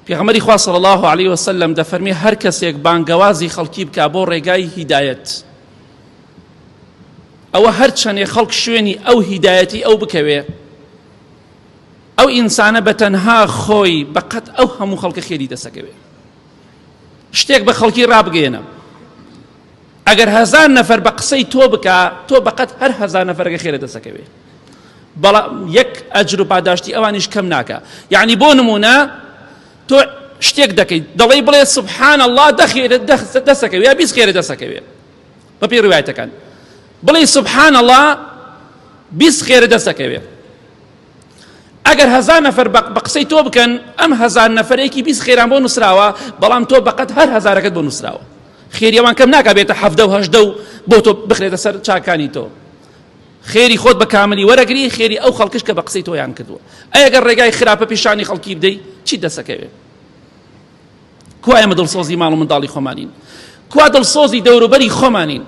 پێغەمبەری خوا صلی الله علیه وسلم دەفەرمێ هەر کەسێک بانگەوازی خەڵکی بکا بۆ ڕێگای هیدایەت، ئەوە هەر چەندێ خەڵک شوێنی ئەو هیدایەتی ئەو بکەوێ، ئەو ئینسانە بەتەنها خۆی بەقەت ئەو هەموو خەڵکە خێری دەسەکەوێ. شتێک بە خەڵکی ڕابگەێنە، ئەگەر 1000 نەفەر بە قسەی تۆ بکا، تۆ بەقەت هەر 1000 نەفەرەکە خێرە دەسەکەوێ، بەڵام یەک ئەجر و پاداشتی ئەوانیش کەم ناکە. یعنی بۆ نمونە تۆ شتێک دەکەیت دەڵێ بڵێ سبحان الله دەسەکەوێ یا 20 خێرە دەسەکەوێ، بە پێی ڕوایەتەکان بڵێ سبحان الله 20 خێرە دەسەکەوێ. ئەگەر 1000 نەفەر بە قسەی تۆ بکەن، ئەم 1000 نەفەرێکی 20 خێران بۆ نووسراوە، بەڵام تۆ بەقەت هەر 1000ەکەت بۆ نووسراوە. خێریەوان کەم ناکە بێتە 70 و 80 بۆ تۆ بخرێتە سەر چاکانی تۆ. خێری خۆت بە کاملی وەرەگری، خێری ئەو خەڵکش کە بە قسەی تۆیان کردووە. ئەگەر ڕێگای خراپە پیشانی خەڵکی بدەی چی دەسەکەوێ؟ کو ئێمە دڵسۆزی ماڵ و منداڵی خۆمانین؟ کوا دڵسۆزی دەوروبەری خۆمانین؟